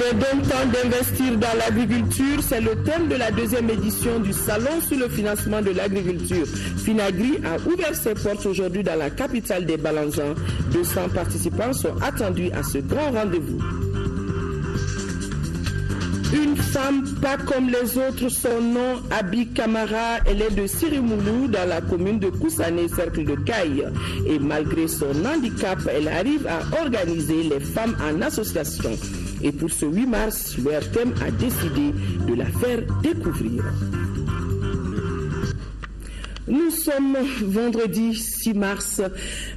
est donc temps d'investir dans l'agriculture. C'est le thème de la deuxième édition du Salon sur le financement de l'agriculture. Finagri a ouvert ses portes aujourd'hui dans la capitale des Balanzans. 200 participants sont attendus à ce grand rendez-vous. Une femme pas comme les autres, son nom Abi Kamara, elle est de Sirimoulou dans la commune de Koussané, cercle de Caille. Et malgré son handicap, elle arrive à organiser les femmes en association. Et pour ce 8 mars, le RTM a décidé de la faire découvrir. Nous sommes vendredi 6 mars.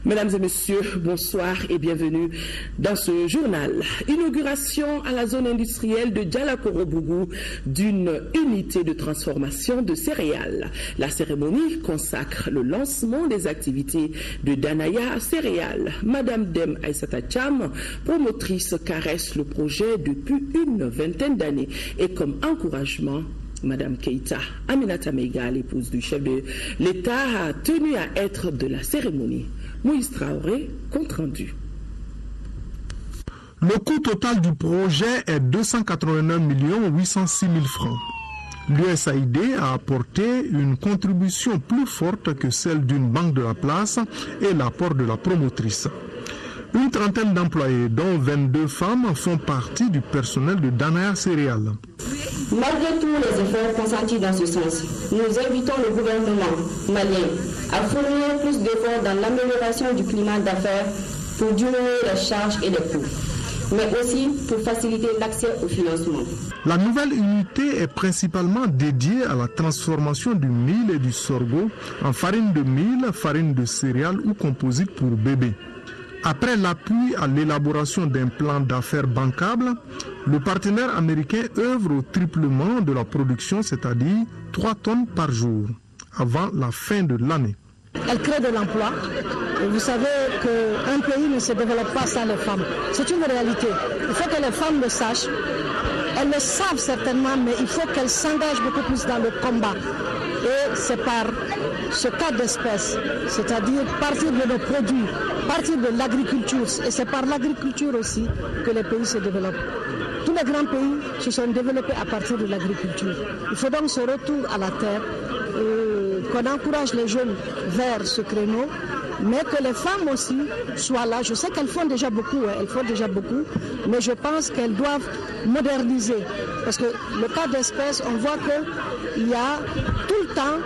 Mesdames et messieurs, bonsoir et bienvenue dans ce journal. Inauguration à la zone industrielle de Djalakourou d'une unité de transformation de céréales. La cérémonie consacre le lancement des activités de Danaya Céréales. Madame Dem Aïssata Cham, promotrice, caresse le projet depuis une vingtaine d'années et comme encouragement, Madame Keïta Aminata Meiga, l'épouse du chef de l'État, a tenu à être de la cérémonie. Moïse Traoré, compte rendu. Le coût total du projet est 289 806 000 francs. L'USAID a apporté une contribution plus forte que celle d'une banque de la place et l'apport de la promotrice. Une trentaine d'employés, dont 22 femmes, font partie du personnel de Danaya Céréales. Malgré tous les efforts consentis dans ce sens, nous invitons le gouvernement malien à fournir plus d'efforts dans l'amélioration du climat d'affaires pour diminuer les charges et les coûts, mais aussi pour faciliter l'accès au financement. La nouvelle unité est principalement dédiée à la transformation du mil et du sorgho en farine de mil, farine de céréales ou composite pour bébés. Après l'appui à l'élaboration d'un plan d'affaires bancable, le partenaire américain œuvre au triplement de la production, c'est-à-dire 3 tonnes par jour, avant la fin de l'année. Elle crée de l'emploi. Et vous savez qu'un pays ne se développe pas sans les femmes. C'est une réalité. Il faut que les femmes le sachent. Elles le savent certainement, mais il faut qu'elles s'engagent beaucoup plus dans le combat. Et c'est par ce cas d'espèce, c'est-à-dire partir de nos produits, partir de l'agriculture, et c'est par l'agriculture aussi que les pays se développent. Tous les grands pays se sont développés à partir de l'agriculture. Il faut donc ce retour à la terre, qu'on encourage les jeunes vers ce créneau, mais que les femmes aussi soient là. Je sais qu'elles font déjà beaucoup, mais je pense qu'elles doivent moderniser. Parce que le cas d'espèce, on voit qu'il y a tout le temps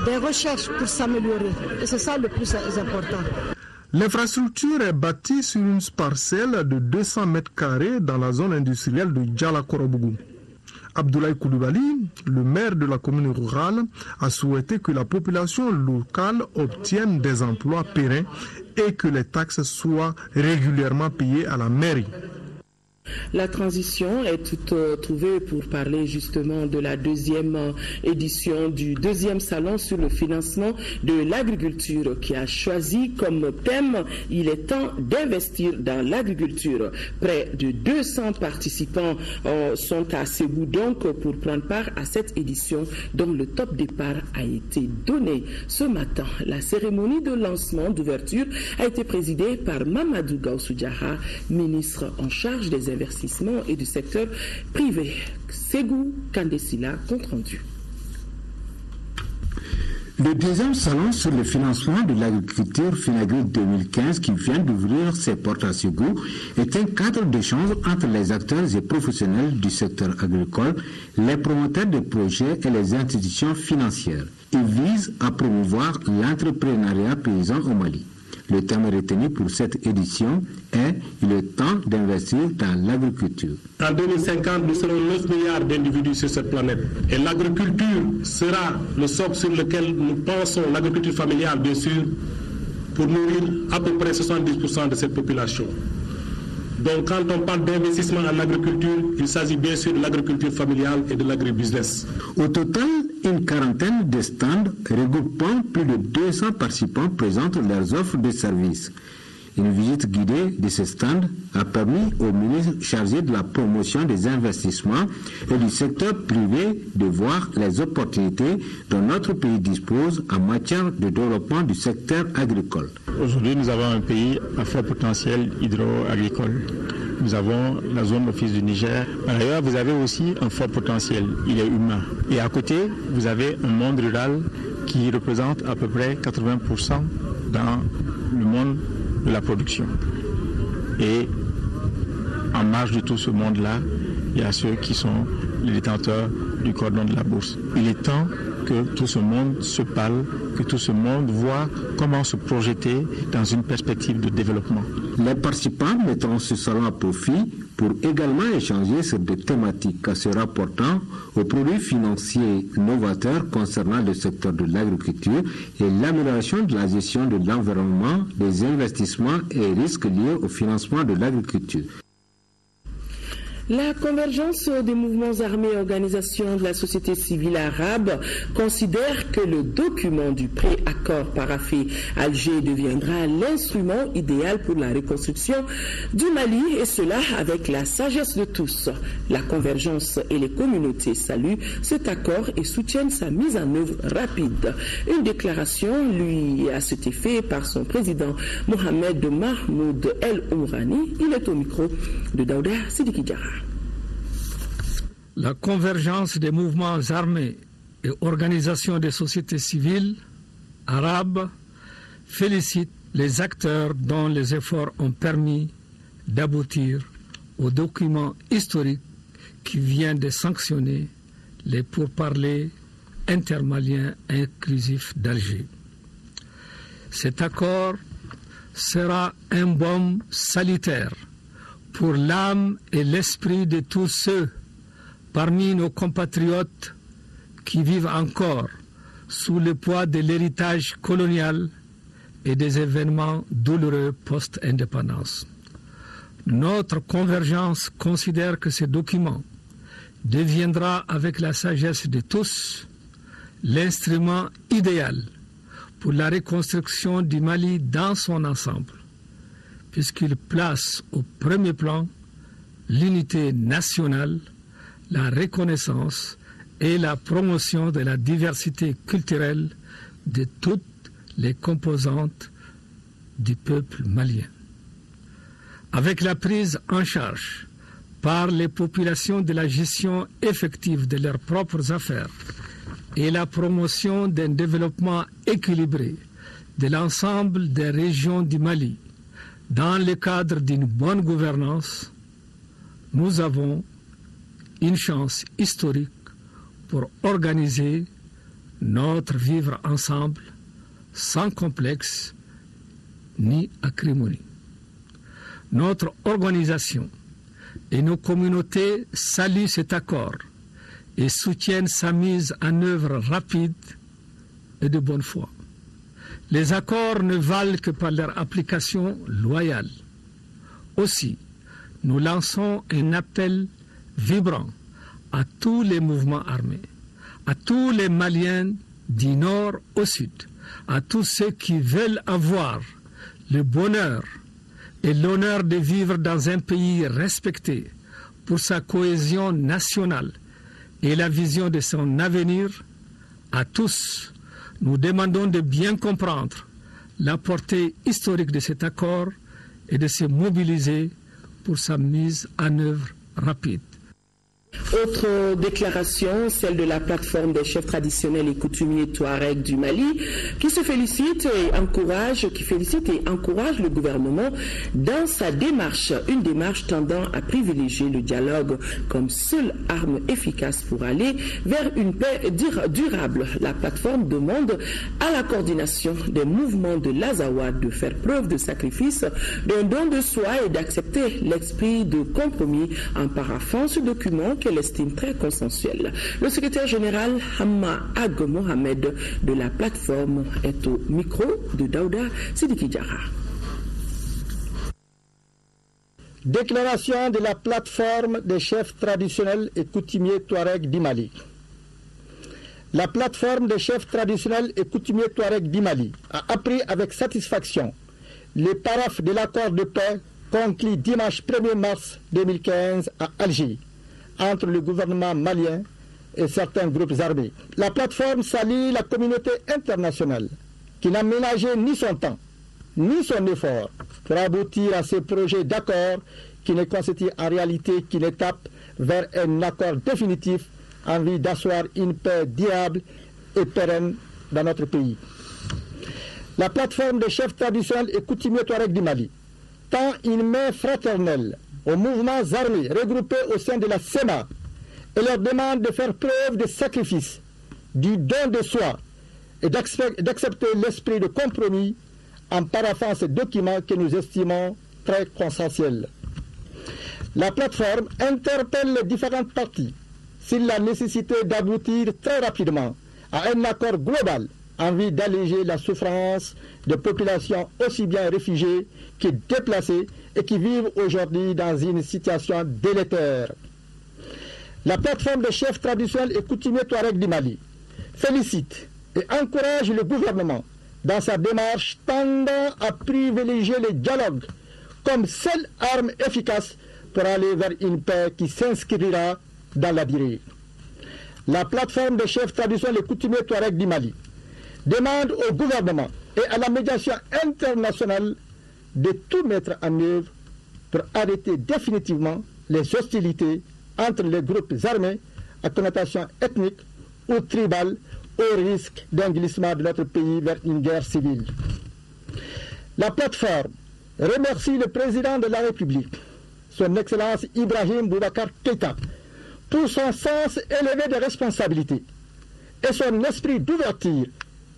des recherches pour s'améliorer. Et c'est ça le plus important. L'infrastructure est bâtie sur une parcelle de 200 mètres carrés dans la zone industrielle de Djalakourou. Abdoulaye Koulibaly, le maire de la commune rurale, a souhaité que la population locale obtienne des emplois pérennes et que les taxes soient régulièrement payées à la mairie. La transition est toute trouvée pour parler justement de la deuxième édition du deuxième salon sur le financement de l'agriculture qui a choisi comme thème « Il est temps d'investir dans l'agriculture ». Près de 200 participants sont à Ségou donc pour prendre part à cette édition dont le top départ a été donné ce matin. La cérémonie de lancement d'ouverture a été présidée par Mamadou Gaussou Diarra, ministre en charge des investissements et du secteur privé. Ségou Kandesila, compte rendu. Le deuxième salon sur le financement de l'agriculture Finagri 2015 qui vient d'ouvrir ses portes à Ségou est un cadre d'échange entre les acteurs et professionnels du secteur agricole, les promoteurs de projets et les institutions financières. Il vise à promouvoir l'entrepreneuriat paysan au Mali. Le thème retenu pour cette édition est « Il est temps d'investir dans l'agriculture ». En 2050, nous serons 9 milliards d'individus sur cette planète. Et l'agriculture sera le socle sur lequel nous pensons, l'agriculture familiale bien sûr, pour nourrir à peu près 70% de cette population. Donc quand on parle d'investissement en agriculture, il s'agit bien sûr de l'agriculture familiale et de l'agribusiness. Au total, une quarantaine de stands regroupant plus de 200 participants présentent leurs offres de services. Une visite guidée de ces stands a permis au ministre chargé de la promotion des investissements et du secteur privé de voir les opportunités dont notre pays dispose en matière de développement du secteur agricole. Aujourd'hui, nous avons un pays à fort potentiel hydro-agricole. nous avons la zone office du Niger. Par ailleurs, vous avez aussi un fort potentiel, il est humain. Et à côté, vous avez un monde rural qui représente à peu près 80% dans le monde de la production. Et en marge de tout ce monde-là, il y a ceux qui sont les détenteurs du cordon de la bourse. Il est temps que tout ce monde se parle, que tout ce monde voit comment se projeter dans une perspective de développement. Les participants mettront ce salon à profit pour également échanger sur des thématiques se rapportant aux produits financiers novateurs concernant le secteur de l'agriculture et l'amélioration de la gestion de l'environnement, des investissements et risques liés au financement de l'agriculture. La convergence des mouvements armés et organisations de la société civile arabe considère que le document du pré-accord paraphé à Alger deviendra l'instrument idéal pour la reconstruction du Mali, et cela avec la sagesse de tous. La convergence et les communautés saluent cet accord et soutiennent sa mise en œuvre rapide. Une déclaration, lui, à cet effet par son président Mohamed Mahmoud El Ourani. Il est au micro de Daouda Sidiki Diarra. La convergence des mouvements armés et organisations des sociétés civiles arabes félicite les acteurs dont les efforts ont permis d'aboutir au document historique qui vient de sanctionner les pourparlers intermaliens inclusifs d'Alger. Cet accord sera un baume salutaire pour l'âme et l'esprit de tous ceux parmi nos compatriotes qui vivent encore sous le poids de l'héritage colonial et des événements douloureux post-indépendance. Notre convergence considère que ce document deviendra, avec la sagesse de tous, l'instrument idéal pour la reconstruction du Mali dans son ensemble, puisqu'il place au premier plan l'unité nationale, la reconnaissance et la promotion de la diversité culturelle de toutes les composantes du peuple malien. Avec la prise en charge par les populations de la gestion effective de leurs propres affaires et la promotion d'un développement équilibré de l'ensemble des régions du Mali, dans le cadre d'une bonne gouvernance, nous avons une chance historique pour organiser notre vivre ensemble sans complexe ni acrimonie. Notre organisation et nos communautés saluent cet accord et soutiennent sa mise en œuvre rapide et de bonne foi. Les accords ne valent que par leur application loyale. Aussi, nous lançons un appel vibrant à tous les mouvements armés, à tous les Maliens du nord au sud, à tous ceux qui veulent avoir le bonheur et l'honneur de vivre dans un pays respecté pour sa cohésion nationale et la vision de son avenir. À tous, nous demandons de bien comprendre la portée historique de cet accord et de se mobiliser pour sa mise en œuvre rapide. Autre déclaration, celle de la plateforme des chefs traditionnels et coutumiers Touareg du Mali, qui félicite et encourage le gouvernement dans sa démarche, une démarche tendant à privilégier le dialogue comme seule arme efficace pour aller vers une paix durable. La plateforme demande à la coordination des mouvements de l'Azawad de faire preuve de sacrifice, d'un don de soi et d'accepter l'esprit de compromis en paraphant ce document qu'elle estime très consensuel. Le secrétaire général Hamma Ag Mohamed de la plateforme est au micro de Daouda Sidiki Diarra. Déclaration de la plateforme des chefs traditionnels et coutumiers Touareg du Mali. La plateforme des chefs traditionnels et coutumiers Touareg du Mali a appris avec satisfaction les paraphes de l'accord de paix conclu dimanche 1er mars 2015 à Alger entre le gouvernement malien et certains groupes armés. La plateforme salue la communauté internationale qui n'a ménagé ni son temps ni son effort pour aboutir à ces projets d'accord qui ne constitue en réalité qu'une étape vers un accord définitif en vue d'asseoir une paix durable et pérenne dans notre pays. La plateforme des chefs traditionnels et coutumiers Touareg du Mali tend une main fraternelle aux mouvements armés regroupés au sein de la SEMA et leur demande de faire preuve de sacrifice, du don de soi et d'accepter l'esprit de compromis en paraphant ce document que nous estimons très consensuel. La plateforme interpelle les différentes parties sur la nécessité d'aboutir très rapidement à un accord global en vue d'alléger la souffrance de populations aussi bien réfugiées que déplacées et qui vivent aujourd'hui dans une situation délétère. La plateforme des chefs traditionnels et coutumiers Touareg du Mali félicite et encourage le gouvernement dans sa démarche tendant à privilégier le dialogue comme seule arme efficace pour aller vers une paix qui s'inscrira dans la durée. La plateforme des chefs traditionnels et coutumiers Touareg du Mali demande au gouvernement et à la médiation internationale de tout mettre en œuvre pour arrêter définitivement les hostilités entre les groupes armés à connotation ethnique ou tribale au risque d'un glissement de notre pays vers une guerre civile. La plateforme remercie le président de la République, son Excellence Ibrahim Boubacar Keïta, pour son sens élevé de responsabilité et son esprit d'ouverture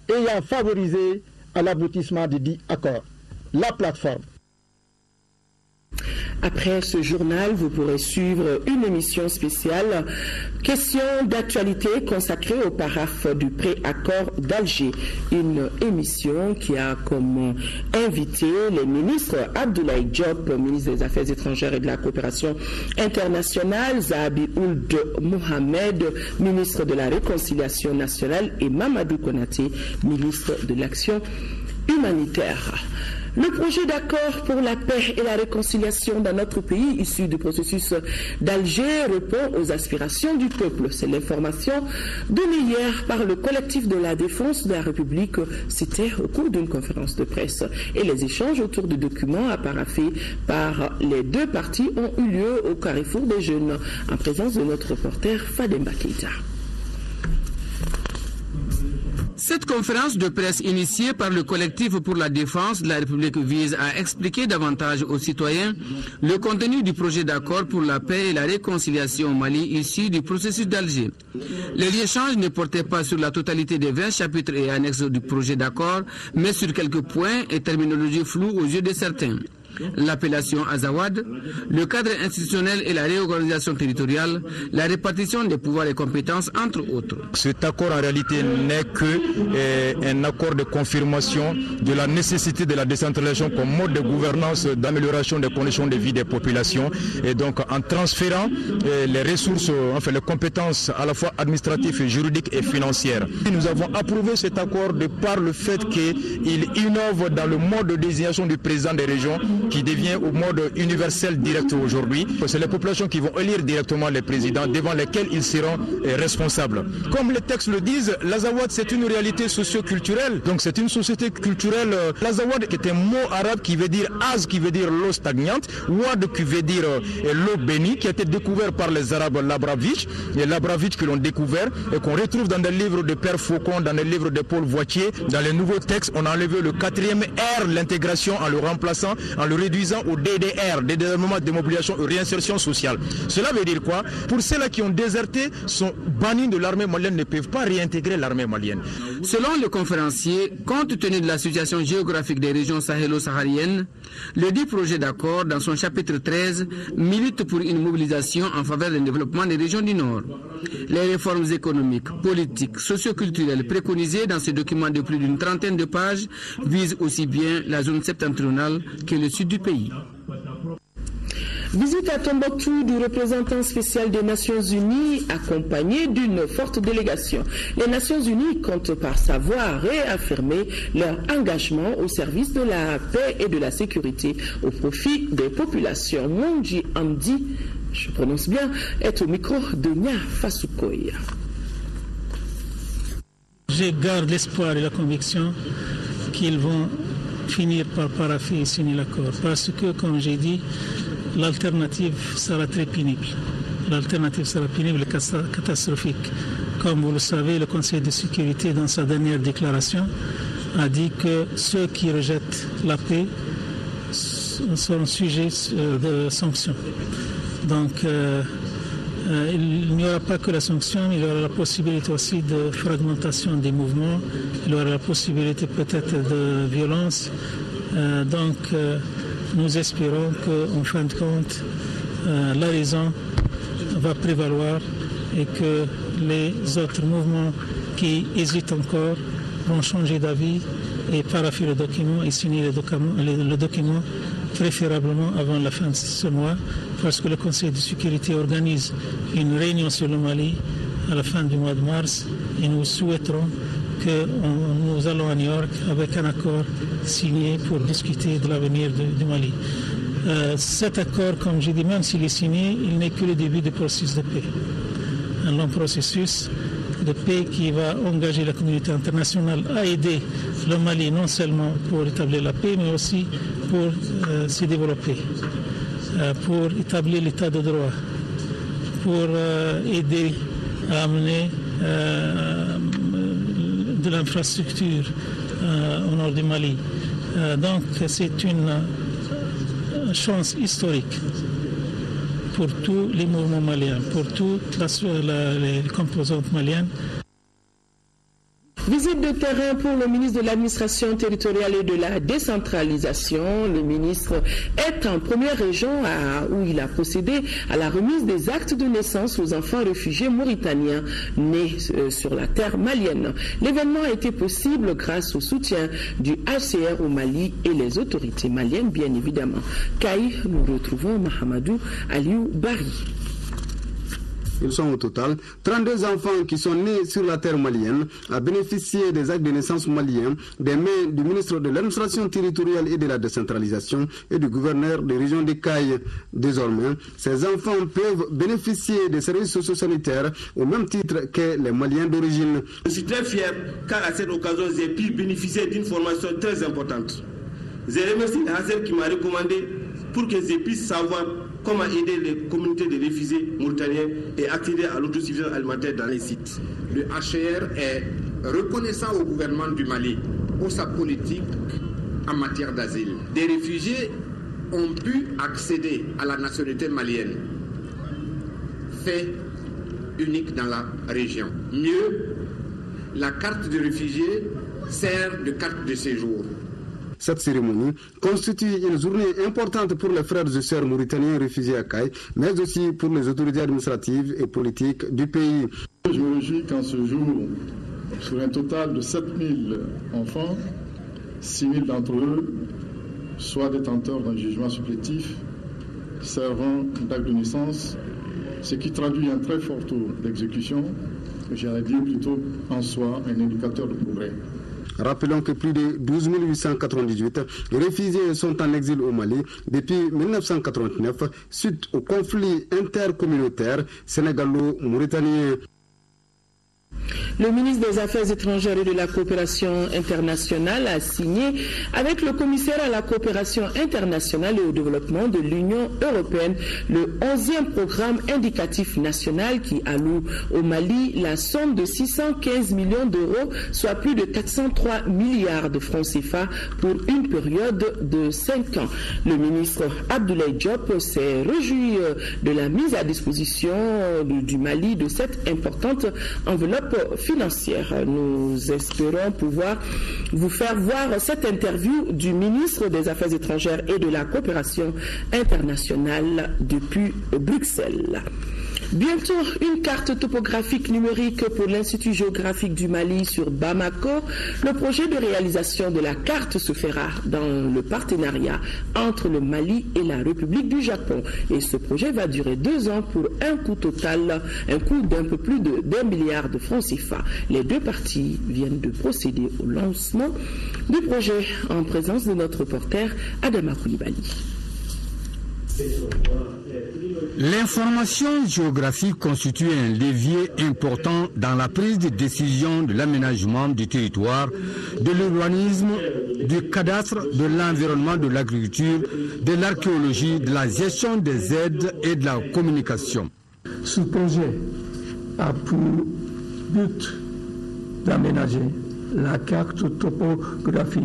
ayant favorisé à l'aboutissement du dit accord. La plateforme. Après ce journal, vous pourrez suivre une émission spéciale Questions d'actualité consacrée au paraphe du pré-accord d'Alger. Une émission qui a comme invité les ministres Abdoulaye Diop, ministre des Affaires étrangères et de la coopération internationale, Zahabi Ould Mohamed, ministre de la réconciliation nationale, et Mamadou Konaté, ministre de l'action humanitaire. Le projet d'accord pour la paix et la réconciliation dans notre pays, issu du processus d'Alger, répond aux aspirations du peuple. C'est l'information donnée hier par le collectif de la défense de la République, c'était au cours d'une conférence de presse. Et les échanges autour du document à parapher par les deux parties ont eu lieu au Carrefour des Jeunes, en présence de notre reporter Fademba Keïta. Cette conférence de presse initiée par le collectif pour la défense de la République vise à expliquer davantage aux citoyens le contenu du projet d'accord pour la paix et la réconciliation au Mali issu du processus d'Alger. Les échanges ne portaient pas sur la totalité des 20 chapitres et annexes du projet d'accord, mais sur quelques points et terminologies floues aux yeux de certains. L'appellation Azawad, le cadre institutionnel et la réorganisation territoriale, la répartition des pouvoirs et compétences, entre autres. Cet accord en réalité n'est qu'un accord de confirmation de la nécessité de la décentralisation comme mode de gouvernance, d'amélioration des conditions de vie des populations, et donc en transférant les ressources, enfin les compétences à la fois administratives, juridiques et financières. Nous avons approuvé cet accord de par le fait qu'il innove dans le mode de désignation du président des régions, qui devient au mode universel direct aujourd'hui. C'est les populations qui vont élire directement les présidents devant lesquels ils seront responsables. Comme les textes le disent, l'Azawad c'est une réalité socio-culturelle. Donc c'est une société culturelle. L'Azawad qui est un mot arabe qui veut dire Az, qui veut dire l'eau stagnante, Wad qui veut dire l'eau bénie, qui a été découvert par les Arabes Labravitch, et Labravitch qui l'ont découvert et qu'on retrouve dans des livres de Père Faucon, dans les livres de Paul Voitier. Dans les nouveaux textes, on a enlevé le 4e R, l'intégration, en le remplaçant, en le réduisant au DDR, dédouanement, démobilisation et réinsertion sociale. Cela veut dire quoi? Pour ceux-là qui ont déserté, sont bannis de l'armée malienne, ne peuvent pas réintégrer l'armée malienne. Selon le conférencier, compte tenu de la situation géographique des régions sahélo-sahariennes, le dit projet d'accord, dans son chapitre 13, milite pour une mobilisation en faveur du développement des régions du Nord. Les réformes économiques, politiques, socio-culturelles préconisées dans ce document de plus d'une trentaine de pages visent aussi bien la zone septentrionale que le sud du pays. Visite à Tombouctou du représentant spécial des Nations Unies accompagné d'une forte délégation. Les Nations Unies comptent par sa voix réaffirmer leur engagement au service de la paix et de la sécurité au profit des populations. Monji Amdi, je prononce bien, est au micro de Nia Fasoukoy. Je garde l'espoir et la conviction qu'ils vont finir par parapher et signer l'accord. Parce que, comme j'ai dit, l'alternative sera très pénible. L'alternative sera pénible et catastrophique. Comme vous le savez, le Conseil de sécurité, dans sa dernière déclaration, a dit que ceux qui rejettent la paix seront sujets de sanctions. Donc, il n'y aura pas que la sanction, il y aura la possibilité aussi de fragmentation des mouvements, il y aura la possibilité peut-être de violence. Donc, nous espérons qu'en fin de compte, la raison va prévaloir et que les autres mouvements qui hésitent encore vont changer d'avis et paraffer le document et signer le document préférablement avant la fin de ce mois, parce que le Conseil de sécurité organise une réunion sur le Mali à la fin du mois de mars et nous souhaiterons que nous allons à New York avec un accord signé pour discuter de l'avenir du Mali. Cet accord, comme j'ai dit, même s'il est signé, il n'est que le début du processus de paix. Un long processus de paix qui va engager la communauté internationale à aider le Mali non seulement pour établir la paix, mais aussi pour se développer, pour établir l'état de droit, pour aider à amener de l'infrastructure au nord du Mali. Donc c'est une chance historique pour tous les mouvements maliens, pour toutes les composantes maliennes. Visite de terrain pour le ministre de l'administration territoriale et de la décentralisation. Le ministre est en première région où il a procédé à la remise des actes de naissance aux enfants réfugiés mauritaniens nés sur la terre malienne. L'événement a été possible grâce au soutien du HCR au Mali et les autorités maliennes, bien évidemment. Kaï, nous retrouvons Mahamadou Aliou Bari. Ils sont au total 32 enfants qui sont nés sur la terre malienne à bénéficier des actes de naissance maliens des mains du ministre de l'administration territoriale et de la décentralisation et du gouverneur de région des Cailles. Désormais, ces enfants peuvent bénéficier des services socio-sanitaires au même titre que les Maliens d'origine. Je suis très fier car à cette occasion, j'ai pu bénéficier d'une formation très importante. Je remercie Hazel qui m'a recommandé pour que je puisse savoir comment aider les communautés de réfugiés mauritaniens et accéder à l'autosuffisance alimentaire dans les sites. Le HCR est reconnaissant au gouvernement du Mali pour sa politique en matière d'asile. Des réfugiés ont pu accéder à la nationalité malienne, fait unique dans la région. Mieux, la carte de réfugié sert de carte de séjour. Cette cérémonie constitue une journée importante pour les frères et sœurs mauritaniens réfugiés à Caille, mais aussi pour les autorités administratives et politiques du pays. Je me réjouis qu'en ce jour, sur un total de 7000 enfants, 6000 d'entre eux soient détenteurs d'un jugement supplétif servant d'acte de naissance, ce qui traduit un très fort taux d'exécution, j'allais dire plutôt en soi un indicateur de progrès. Rappelons que plus de 12 898 réfugiés sont en exil au Mali depuis 1989 suite au conflit intercommunautaire sénégalo-mauritanien. Le ministre des Affaires étrangères et de la coopération internationale a signé avec le commissaire à la coopération internationale et au développement de l'Union européenne le 11e programme indicatif national qui alloue au Mali la somme de 615 millions d'euros, soit plus de 403 milliards de francs CFA pour une période de 5 ans. Le ministre Abdoulaye Diop s'est réjoui de la mise à disposition du Mali de cette importante enveloppe financière. Nous espérons pouvoir vous faire voir cette interview du ministre des Affaires étrangères et de la coopération internationale depuis Bruxelles. Bientôt, une carte topographique numérique pour l'Institut géographique du Mali sur Bamako. Le projet de réalisation de la carte se fera dans le partenariat entre le Mali et la République du Japon. Et ce projet va durer 2 ans pour un coût total, un coût d'un peu plus d'1 milliard de francs CFA. Les deux parties viennent de procéder au lancement du projet en présence de notre reporter Adama Koulibaly. L'information géographique constitue un levier important dans la prise de décision de l'aménagement du territoire, de l'urbanisme, du cadastre, de l'environnement, de l'agriculture, de l'archéologie, de la gestion des aides et de la communication. Ce projet a pour but d'aménager la carte topographie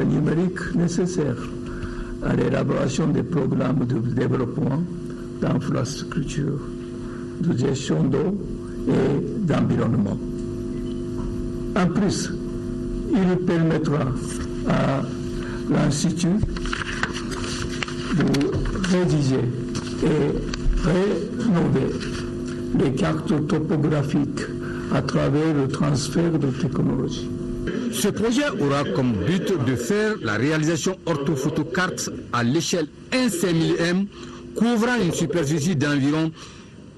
numérique nécessaire à l'élaboration des programmes de développement d'infrastructures, de gestion d'eau et d'environnement. En plus, il permettra à l'Institut de rédiger et rénover les cartes topographiques à travers le transfert de technologie. Ce projet aura comme but de faire la réalisation orthophotocartes à l'échelle 1/5000 couvrant une superficie d'environ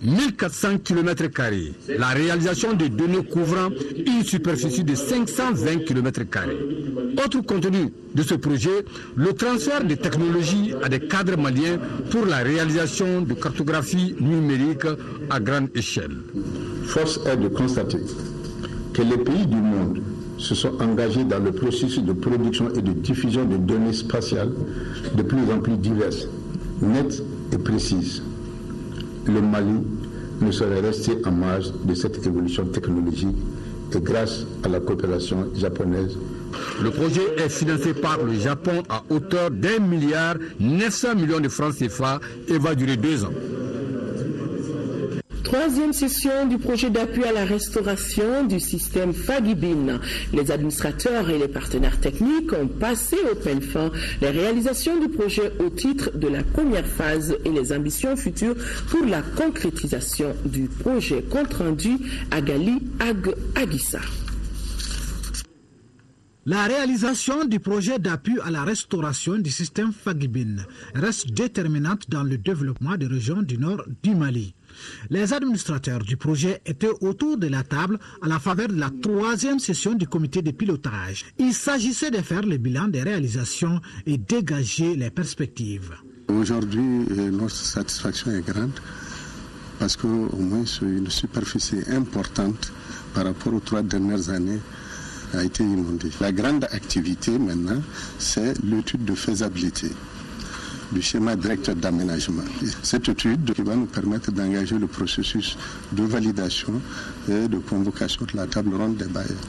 1400 km². La réalisation de données couvrant une superficie de 520 km². Autre contenu de ce projet, le transfert de technologies à des cadres maliens pour la réalisation de cartographie numérique à grande échelle. Force est de constater que les pays du monde se sont engagés dans le processus de production et de diffusion de données spatiales de plus en plus diverses, nettes et précises. Le Mali ne saurait rester en marge de cette évolution technologique et grâce à la coopération japonaise. Le projet est financé par le Japon à hauteur d'1,9 milliard de francs CFA et va durer 2 ans. Troisième session du projet d'appui à la restauration du système Fagibin. Les administrateurs et les partenaires techniques ont passé au peigne fin les réalisations du projet au titre de la première phase et les ambitions futures pour la concrétisation du projet. Compte rendu Agali Aguissa. La réalisation du projet d'appui à la restauration du système Fagibin reste déterminante dans le développement des régions du nord du Mali. Les administrateurs du projet étaient autour de la table à la faveur de la troisième session du comité de pilotage. Il s'agissait de faire le bilan des réalisations et dégager les perspectives. Aujourd'hui, notre satisfaction est grande parce qu'au moins une superficie importante par rapport aux 3 dernières années a été inondée. La grande activité maintenant, c'est l'étude de faisabilité du schéma directeur d'aménagement. Cette étude qui va nous permettre d'engager le processus de validation et de convocation de la table ronde des bailleurs.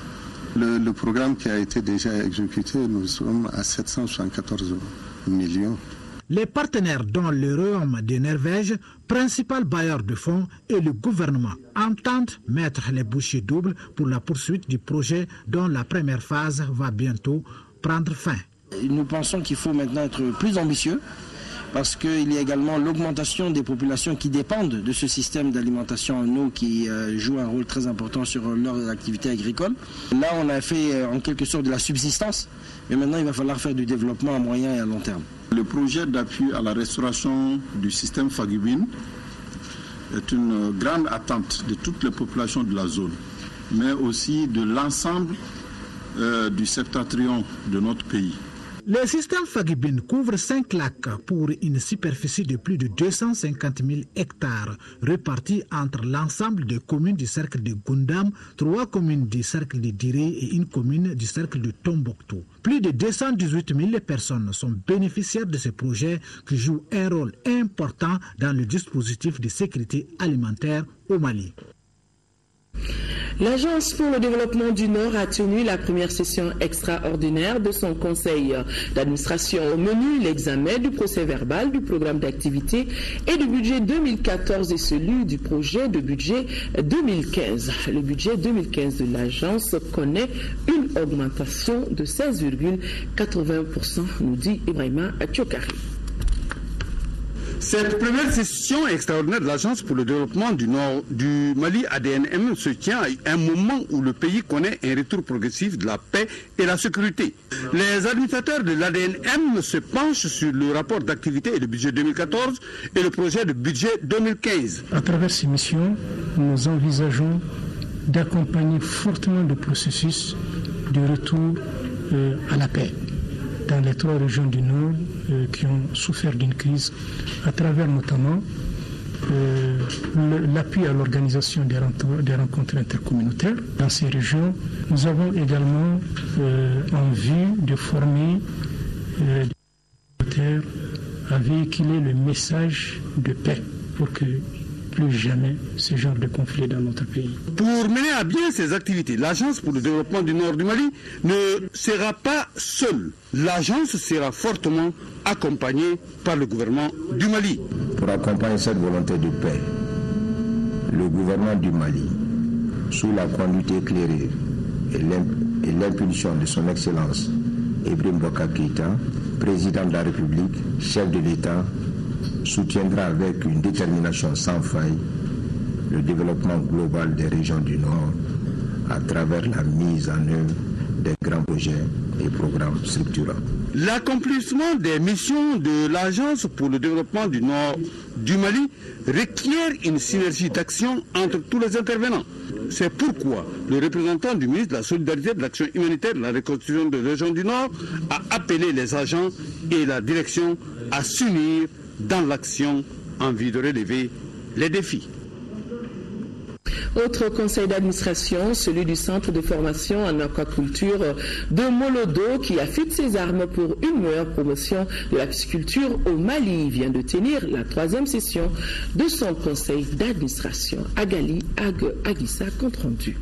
Le programme qui a été déjà exécuté, nous sommes à 774 millions. Les partenaires dont le Royaume de Norvège, principal bailleur de fonds, et le gouvernement entendent mettre les bouchées doubles pour la poursuite du projet dont la première phase va bientôt prendre fin. Nous pensons qu'il faut maintenant être plus ambitieux parce qu'il y a également l'augmentation des populations qui dépendent de ce système d'alimentation en eau qui joue un rôle très important sur leur activité agricole. Là, on a fait en quelque sorte de la subsistance, mais maintenant il va falloir faire du développement à moyen et à long terme. Le projet d'appui à la restauration du système Fagibin est une grande attente de toutes les populations de la zone, mais aussi de l'ensemble du septentrion de notre pays. Le système Fagibin couvre 5 lacs pour une superficie de plus de 250 000 hectares, répartis entre l'ensemble des communes du cercle de Gundam, 3 communes du cercle de Diré et une commune du cercle de Tombouctou. Plus de 218 000 personnes sont bénéficiaires de ce projet qui joue un rôle important dans le dispositif de sécurité alimentaire au Mali. L'Agence pour le développement du Nord a tenu la première session extraordinaire de son conseil d'administration. Au menu, l'examen du procès-verbal du programme d'activité et du budget 2014 et celui du projet de budget 2015. Le budget 2015 de l'agence connaît une augmentation de 16,80%, nous dit Ibrahima Athiokari. Cette première session extraordinaire de l'Agence pour le développement du Nord du Mali ADNM se tient à un moment où le pays connaît un retour progressif de la paix et la sécurité. Les administrateurs de l'ADNM se penchent sur le rapport d'activité et le budget 2014 et le projet de budget 2015. À travers ces missions, nous envisageons d'accompagner fortement le processus de retour à la paix. dans les 3 régions du Nord qui ont souffert d'une crise, à travers notamment l'appui à l'organisation des rencontres intercommunautaires dans ces régions. Nous avons également en vue de former des communautaires à véhiculer le message de paix pour que plus jamais ce genre de conflit dans notre pays. Pour mener à bien ces activités, l'Agence pour le développement du Nord du Mali ne sera pas seule. L'agence sera fortement accompagnée par le gouvernement du Mali. Pour accompagner cette volonté de paix, le gouvernement du Mali, sous la conduite éclairée et l'impulsion de son Excellence Ibrahim Boubacar Keïta, président de la République, chef de l'État, soutiendra avec une détermination sans faille le développement global des régions du Nord à travers la mise en œuvre des grands projets et programmes structurants. L'accomplissement des missions de l'Agence pour le développement du Nord du Mali requiert une synergie d'action entre tous les intervenants. C'est pourquoi le représentant du ministre de la Solidarité, de l'Action humanitaire, de la reconstruction des régions du Nord a appelé les agents et la direction à s'unir dans l'action en vue de relever les défis. Autre conseil d'administration, celui du centre de formation en aquaculture de Molodo, qui affûte ses armes pour une meilleure promotion de la pisciculture au Mali, vient de tenir la 3e session de son conseil d'administration. Agali Aguissa, compte rendu.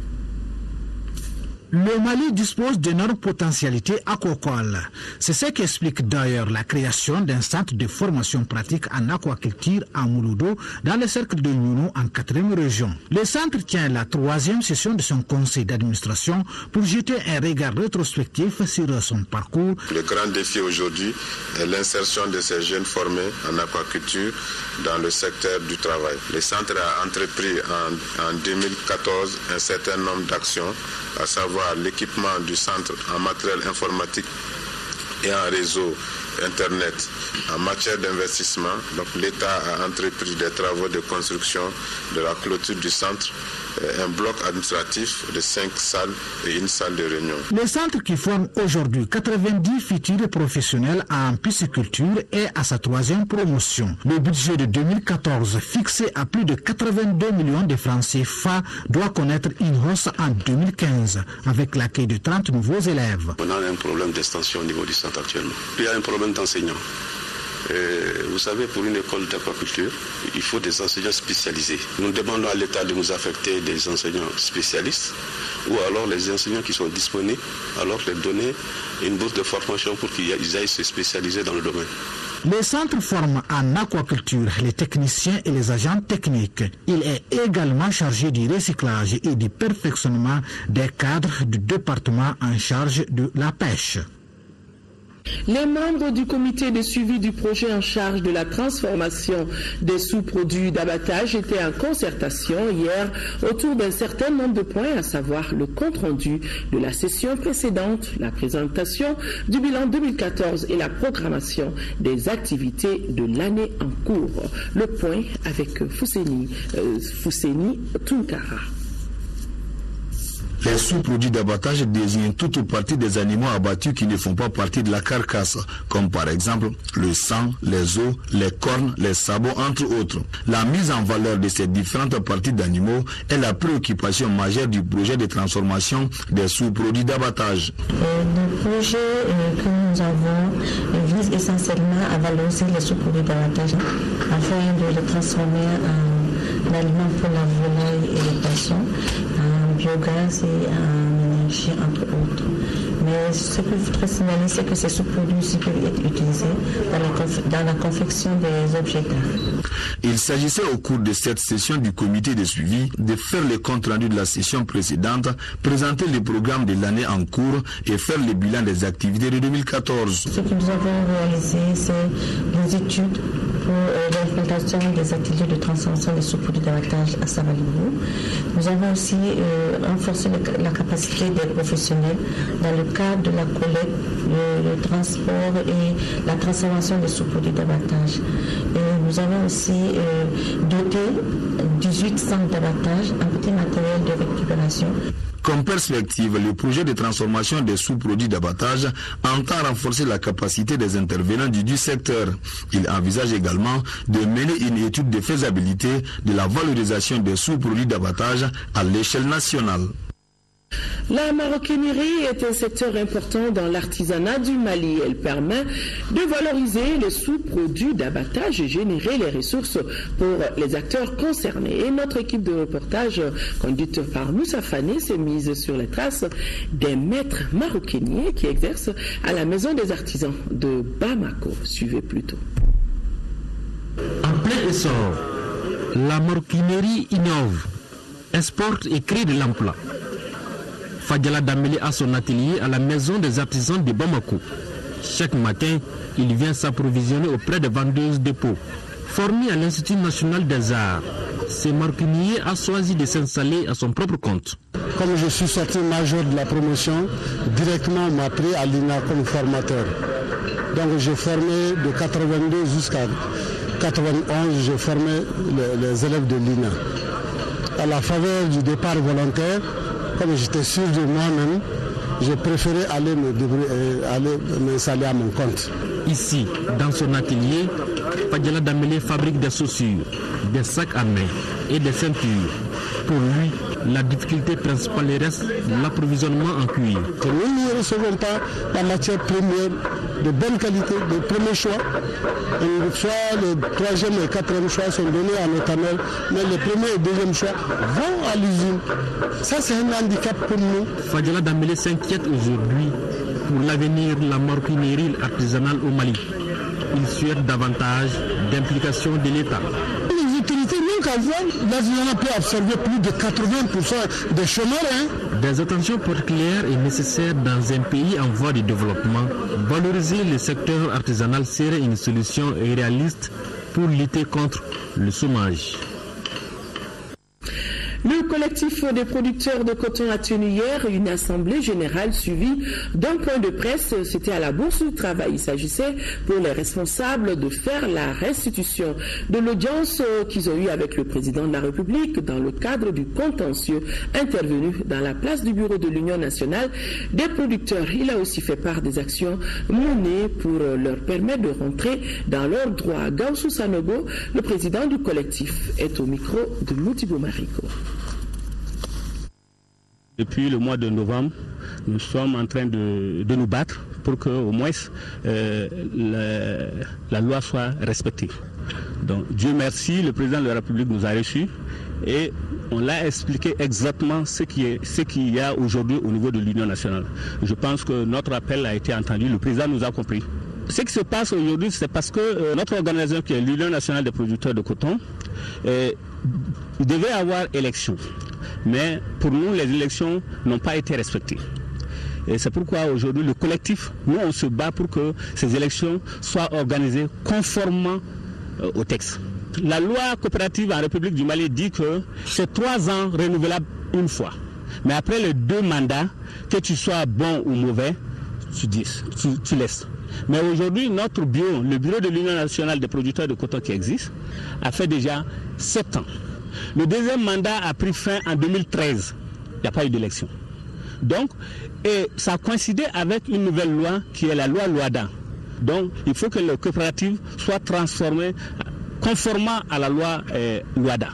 Le Mali dispose d'énormes potentialités aquacoles. C'est ce qui explique d'ailleurs la création d'un centre de formation pratique en aquaculture à Mouloudo dans le cercle de Nyuno en 4e région. Le centre tient la 3e session de son conseil d'administration pour jeter un regard rétrospectif sur son parcours. Le grand défi aujourd'hui est l'insertion de ces jeunes formés en aquaculture dans le secteur du travail. Le centre a entrepris en 2014 un certain nombre d'actions, à savoir l'équipement du centre en matériel informatique et en réseau Internet. En matière d'investissement, l'État a entrepris des travaux de construction de la clôture du centre, un bloc administratif de 5 salles et une salle de réunion. Le centre qui forme aujourd'hui 90 futurs professionnels en pisciculture est à sa 3e promotion. Le budget de 2014, fixé à plus de 82 millions de francs CFA, doit connaître une hausse en 2015, avec l'accueil de 30 nouveaux élèves. On a un problème d'extension au niveau du centre actuellement. Il y a un problème d'enseignants. Vous savez, pour une école d'aquaculture, il faut des enseignants spécialisés. Nous demandons à l'État de nous affecter des enseignants spécialistes ou alors les enseignants qui sont disponibles, alors leur donner une bourse de formation pour qu'ils aillent se spécialiser dans le domaine. Le centre forme en aquaculture les techniciens et les agents techniques. Il est également chargé du recyclage et du perfectionnement des cadres du département en charge de la pêche. Les membres du comité de suivi du projet en charge de la transformation des sous-produits d'abattage étaient en concertation hier autour d'un certain nombre de points, à savoir le compte-rendu de la session précédente, la présentation du bilan 2014 et la programmation des activités de l'année en cours. Le point avec Fousseni Tunkara. Les sous-produits d'abattage désignent toute ou partie des animaux abattus qui ne font pas partie de la carcasse, comme par exemple le sang, les os, les cornes, les sabots, entre autres. La mise en valeur de ces différentes parties d'animaux est la préoccupation majeure du projet de transformation des sous-produits d'abattage. Le projet que nous avons vise essentiellement à valoriser les sous-produits d'abattage afin de les transformer en aliments pour la volaille et les poissons, en biogaz et en énergie, entre autres. Mais ce que je voudrais signaler, c'est que ces sous-produits aussi peuvent être utilisés dans la confection des objets d'art. Il s'agissait au cours de cette session du comité de suivi de faire le compte-rendu de la session précédente, présenter le programme de l'année en cours et faire le bilan des activités de 2014. Ce que nous avons réalisé, c'est les études pour l'implantation des ateliers de transformation des sous-produits d'abattage à Savalibou. Nous avons aussi renforcé la capacité des professionnels dans le cadre de la collecte, le transport et la transformation des sous-produits d'abattage. Nous avons aussi doté 18 centres d'abattage en petit matériel de récupération. Comme perspective, le projet de transformation des sous-produits d'abattage entend renforcer la capacité des intervenants du secteur. Il envisage également de mener une étude de faisabilité de la valorisation des sous-produits d'abattage à l'échelle nationale. La maroquinerie est un secteur important dans l'artisanat du Mali. Elle permet de valoriser les sous-produits d'abattage et générer les ressources pour les acteurs concernés. Et notre équipe de reportage, conduite par Moussa Fane, s'est mise sur les traces des maîtres maroquiniers qui exercent à la Maison des artisans de Bamako. Suivez plutôt. En plein essor, la maroquinerie innove, exporte et crée de l'emploi. Fadjala Dameli a son atelier à la Maison des artisans de Bamako. Chaque matin, il vient s'approvisionner auprès de vendeuses de peau. Formé à l'Institut national des arts, ce maroquinier a choisi de s'installer à son propre compte. Comme je suis sorti major de la promotion, directement on m'a pris à l'INA comme formateur. Donc j'ai formé de 82 jusqu'à 91, j'ai formé les élèves de l'INA. À la faveur du départ volontaire, comme j'étais sûr de moi-même, j'ai préféré aller m'installer à mon compte. Ici, dans son atelier, Fadjala Dameli fabrique des chaussures, des sacs à main et des ceintures. Pour lui, la difficulté principale reste l'approvisionnement en cuir. Nous ne recevons pas la matière première de bonne qualité, de premier choix. Soit le troisième et quatrième choix sont donnés à nos tanneurs, mais le premier et deuxième choix vont à l'usine. Ça, c'est un handicap pour nous. Fadjala Dameli s'inquiète aujourd'hui pour l'avenir de la maroquinerie artisanale au Mali. Il souhaite davantage d'implication de l'État. Les utilités, nous, qu'à voir, l'artisanat peut absorber plus de 80% des chômeurs. Des attentions particulières est nécessaire dans un pays en voie de développement. Valoriser le secteur artisanal serait une solution réaliste pour lutter contre le chômage. Le collectif des producteurs de coton a tenu hier une assemblée générale suivie d'un point de presse. C'était à la Bourse du Travail. Il s'agissait pour les responsables de faire la restitution de l'audience qu'ils ont eue avec le président de la République dans le cadre du contentieux intervenu dans la place du bureau de l'Union nationale des producteurs. Il a aussi fait part des actions menées pour leur permettre de rentrer dans leurs droits. Gaussou Sanogo, le président du collectif, est au micro de Moutibo Mariko. Depuis le mois de novembre, nous sommes en train de nous battre pour que au moins la loi soit respectée. Donc Dieu merci, le président de la République nous a reçus et on l'a expliqué exactement ce qu'il y a aujourd'hui au niveau de l'Union nationale. Je pense que notre appel a été entendu, le président nous a compris. Ce qui se passe aujourd'hui, c'est parce que notre organisation qui est l'Union nationale des producteurs de coton devait avoir élection. Mais pour nous, les élections n'ont pas été respectées. Et c'est pourquoi aujourd'hui, le collectif, nous, on se bat pour que ces élections soient organisées conformément au texte. La loi coopérative en République du Mali dit que c'est 3 ans renouvelables une fois. Mais après les 2 mandats, que tu sois bon ou mauvais, tu laisses. Mais aujourd'hui, notre bureau, le bureau de l'Union nationale des producteurs de coton qui existe, a fait déjà 7 ans. Le deuxième mandat a pris fin en 2013. Il n'y a pas eu d'élection. Donc, et ça a coïncidé avec une nouvelle loi qui est la loi Loada. Donc, il faut que les coopératives soient transformées conformément à la loi Loada.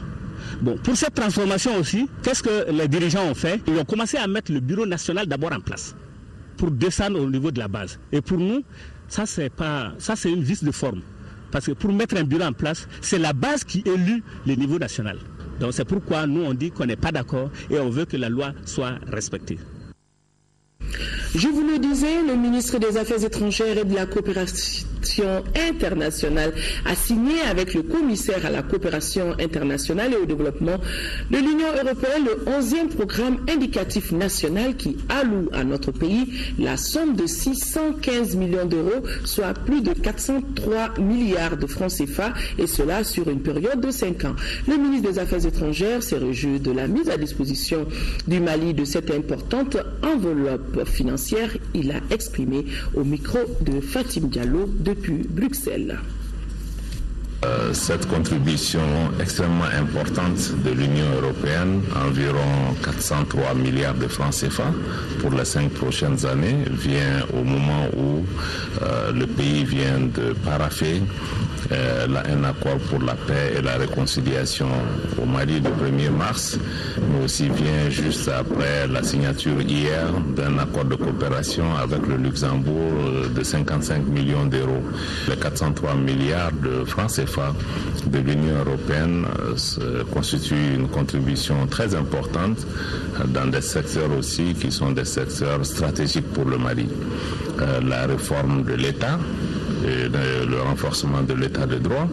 Bon, pour cette transformation aussi, qu'est-ce que les dirigeants ont fait? Ils ont commencé à mettre le bureau national d'abord en place pour descendre au niveau de la base. Et pour nous, ça c'est une vice de forme. Parce que pour mettre un bureau en place, c'est la base qui élit le niveau national. Donc c'est pourquoi nous on dit qu'on n'est pas d'accord et on veut que la loi soit respectée. Je vous le disais, le ministre des Affaires étrangères et de la coopération internationale a signé avec le commissaire à la coopération internationale et au développement de l'Union européenne le 11e programme indicatif national qui alloue à notre pays la somme de 615 millions d'euros, soit plus de 403 milliards de francs CFA, et cela sur une période de 5 ans. Le ministre des Affaires étrangères s'est réjoui de la mise à disposition du Mali de cette importante enveloppe financière. Il a exprimé au micro de Fatim Diallo depuis Bruxelles. Cette contribution extrêmement importante de l'Union européenne, environ 403 milliards de francs CFA pour les 5 prochaines années, vient au moment où le pays vient de paraffer un accord pour la paix et la réconciliation au Mali le 1er mars, mais aussi vient juste après la signature hier d'un accord de coopération avec le Luxembourg de 55 millions d'euros. Les 403 milliards de francs CFA de l'Union européenne constituent une contribution très importante dans des secteurs aussi qui sont des secteurs stratégiques pour le Mali. La réforme de l'État, et le renforcement de l'état de droit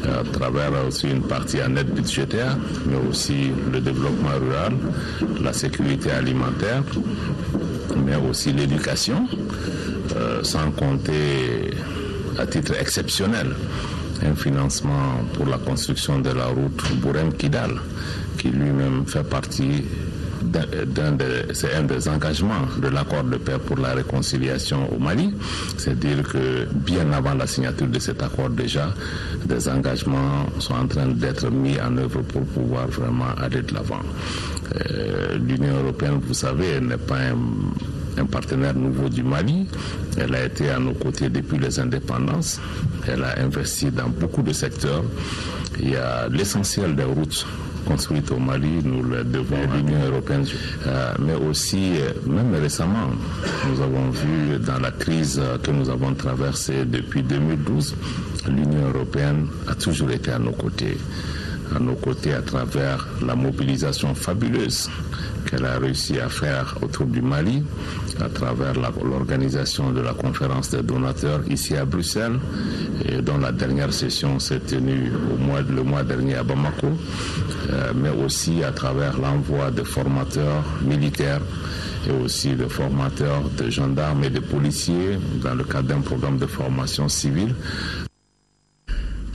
à travers aussi une partie en aide budgétaire, mais aussi le développement rural, la sécurité alimentaire, mais aussi l'éducation, sans compter à titre exceptionnel un financement pour la construction de la route Bourem-Kidal, qui lui-même fait partie c'est un des engagements de l'accord de paix pour la réconciliation au Mali. C'est-à-dire que bien avant la signature de cet accord, déjà, des engagements sont en train d'être mis en œuvre pour pouvoir vraiment aller de l'avant. L'Union européenne, vous savez, n'est pas un partenaire nouveau du Mali. Elle a été à nos côtés depuis les indépendances. Elle a investi dans beaucoup de secteurs. Il y a l'essentiel des routes construites au Mali, nous le devons à l'Union européenne. Mais aussi, même récemment, nous avons vu dans la crise que nous avons traversée depuis 2012, l'Union européenne a toujours été à nos côtés à travers la mobilisation fabuleuse qu'elle a réussi à faire autour du Mali, à travers l'organisation de la conférence des donateurs ici à Bruxelles, et dont la dernière session s'est tenue le mois dernier à Bamako, mais aussi à travers l'envoi de formateurs militaires et aussi de formateurs de gendarmes et de policiers dans le cadre d'un programme de formation civile.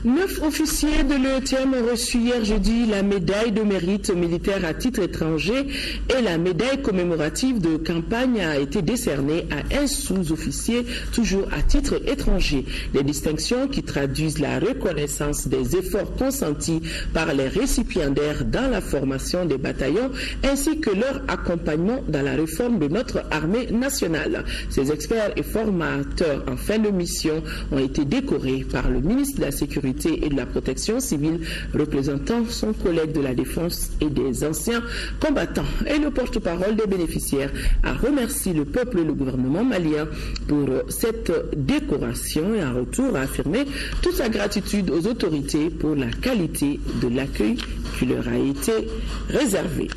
9 officiers de l'EUTM ont reçu hier jeudi la médaille de mérite militaire à titre étranger et la médaille commémorative de campagne a été décernée à un sous-officier toujours à titre étranger. Des distinctions qui traduisent la reconnaissance des efforts consentis par les récipiendaires dans la formation des bataillons ainsi que leur accompagnement dans la réforme de notre armée nationale. Ces experts et formateurs en fin de mission ont été décorés par le ministre de la Sécurité et de la Protection civile, représentant son collègue de la Défense et des anciens combattants. Et le porte-parole des bénéficiaires a remercié le peuple et le gouvernement malien pour cette décoration et en retour a affirmé toute sa gratitude aux autorités pour la qualité de l'accueil qui leur a été réservé.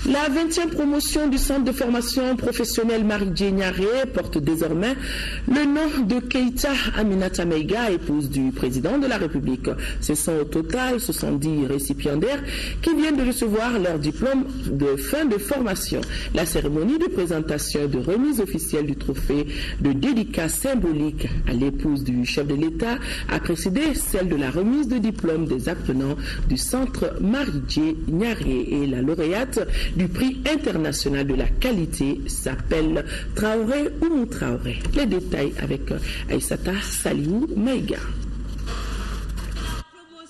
La 20e promotion du centre de formation professionnelle Marie Nyaré porte désormais le nom de Keïta Aminata Maïga, épouse du président de la République. Ce sont au total 70 récipiendaires qui viennent de recevoir leur diplôme de fin de formation. La cérémonie de présentation et de remise officielle du trophée de dédicace symbolique à l'épouse du chef de l'État a précédé celle de la remise de diplôme des apprenants du centre Marie Nyaré et la lauréate du prix international de la qualité s'appelle Traoré Oumou Traoré. Les détails avec Aïssata Saliou Maïga.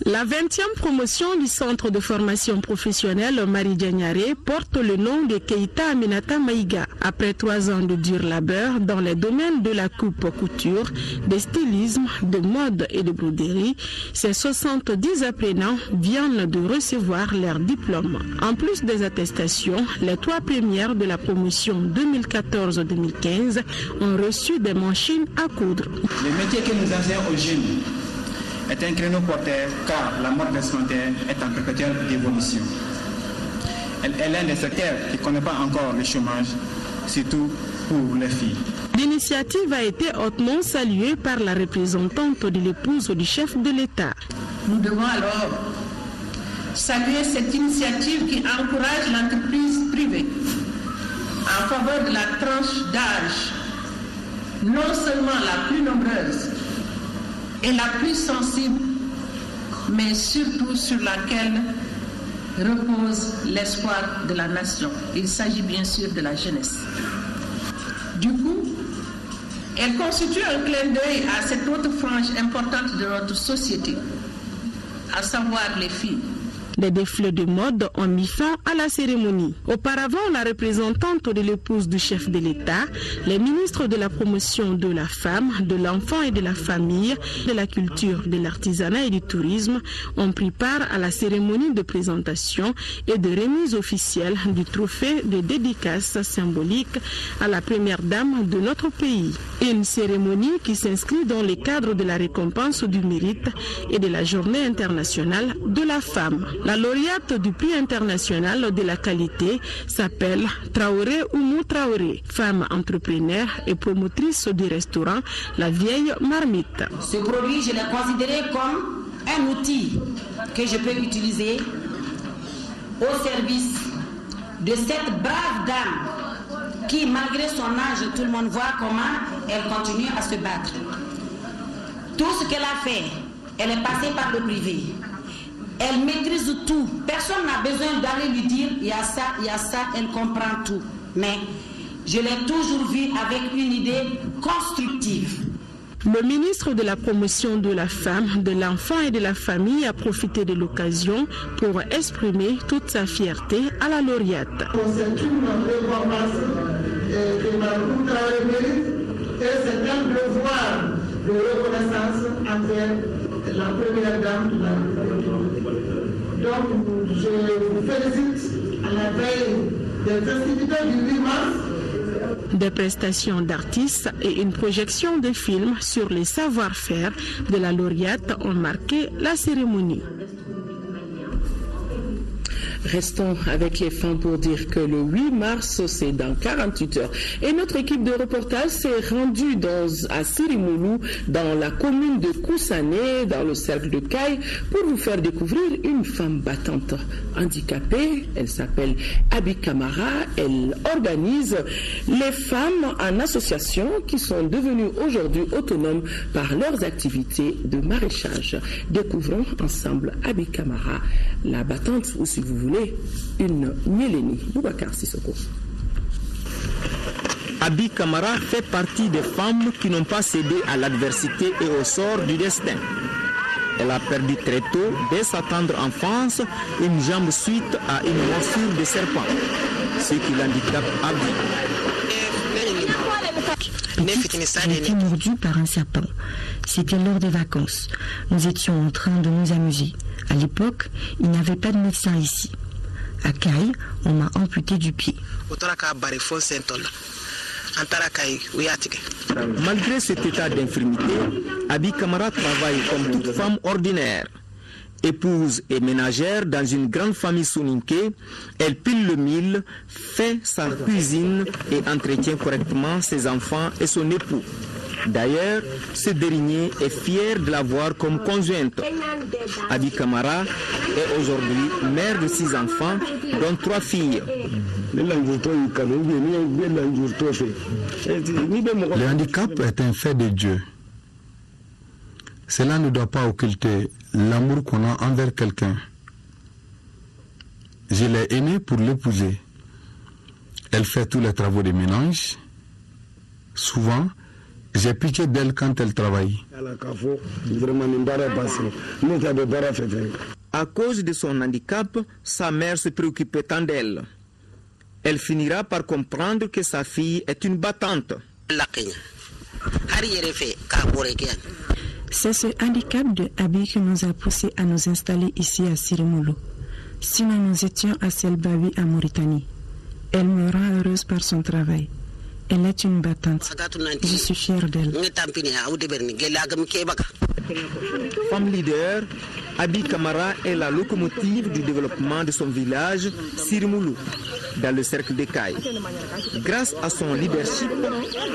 La 20e promotion du centre de formation professionnelle Marie Nyaré porte le nom de Keïta Aminata Maïga. Après 3 ans de dur labeur dans les domaines de la coupe couture, des stylismes, de mode et de broderie, ces 70 apprenants viennent de recevoir leur diplôme. En plus des attestations, les 3 premières de la promotion 2014-2015 ont reçu des machines à coudre. Les métiers que nous enseignons aux jeunes est un créneau porteur car la mode vestimentaire est en perpétuelle évolution. Elle est l'un des secteurs qui ne connaît pas encore le chômage, surtout pour les filles. L'initiative a été hautement saluée par la représentante de l'épouse du chef de l'État. Nous devons alors saluer cette initiative qui encourage l'entreprise privée en faveur de la tranche d'âge, non seulement la plus nombreuse, et la plus sensible, mais surtout sur laquelle repose l'espoir de la nation. Il s'agit bien sûr de la jeunesse. Du coup, Elle constitue un clin d'œil à cette autre frange importante de notre société, à savoir les filles. Des défilés de mode ont mis fin à la cérémonie. Auparavant, la représentante de l'épouse du chef de l'État, les ministres de la promotion de la femme, de l'enfant et de la famille, de la culture, de l'artisanat et du tourisme ont pris part à la cérémonie de présentation et de remise officielle du trophée de dédicace symbolique à la première dame de notre pays. Une cérémonie qui s'inscrit dans le cadre de la récompense du mérite et de la journée internationale de la femme. La lauréate du prix international de la qualité s'appelle Traoré Oumou Traoré, femme entrepreneur et promotrice du restaurant La Vieille Marmite. Ce produit, je l'ai considéré comme un outil que je peux utiliser au service de cette brave dame qui, malgré son âge, tout le monde voit comment elle continue à se battre. Tout ce qu'elle a fait, elle est passée par le privé. Elle maîtrise tout. Personne n'a besoin d'aller lui dire il y a ça, elle comprend tout. Mais je l'ai toujours vue avec une idée constructive. Le ministre de la promotion de la femme, de l'enfant et de la famille a profité de l'occasion pour exprimer toute sa fierté à la lauréate. C'est une récompense que Mme Traoré mérite et c'est un devoir de reconnaissance envers la première dame de la République. Donc, je vous félicite à la veille des festivités du 8 mars. Des prestations d'artistes et une projection de films sur les savoir-faire de la lauréate ont marqué la cérémonie. Restons avec les femmes pour dire que le 8 mars, c'est dans 48 heures. Et notre équipe de reportage s'est rendue à Sirimoulou, dans la commune de Koussané, dans le cercle de Caille, pour vous faire découvrir une femme battante handicapée. Elle s'appelle Abi Kamara. Elle organise les femmes en association qui sont devenues aujourd'hui autonomes par leurs activités de maraîchage. Découvrons ensemble Abi Kamara, la battante, ou si vous voulez, une Nyeleni. Boubacar Sissoko. Abi Kamara fait partie des femmes qui n'ont pas cédé à l'adversité et au sort du destin. Elle a perdu très tôt, dès sa tendre enfance, une jambe suite à une morsure de serpent, ce qui l'handicape à vie. J'ai été mordue par un serpent. C'était lors des vacances. Nous étions en train de nous amuser. À l'époque, il n'y avait pas de médecin ici. À Caille, on m'a amputé du pied. Malgré cet état d'infirmité, Abi Kamara travaille comme toute femme ordinaire. Épouse et ménagère dans une grande famille soninké, elle pile le mil, fait sa cuisine et entretient correctement ses enfants et son époux. D'ailleurs, ce dernier est fier de l'avoir comme conjointe. Abi Kamara est aujourd'hui mère de 6 enfants, dont 3 filles. Le handicap est un fait de Dieu. Cela ne doit pas occulter l'amour qu'on a envers quelqu'un. Je l'ai aimée pour l'épouser. Elle fait tous les travaux de ménage. Souvent, j'ai pitié d'elle quand elle travaille. À cause de son handicap, sa mère se préoccupait tant d'elle. Elle finira par comprendre que sa fille est une battante. C'est ce handicap de Abi qui nous a poussé à nous installer ici à Sirimoulou. Sinon, nous étions à Selbawi en Mauritanie. Elle me rend heureuse par son travail. Elle est une battante. Je suis fière d'elle. Femme leader, Abi Kamara est la locomotive du développement de son village, Sirimoulou, dans le cercle des Cailles. Grâce à son leadership,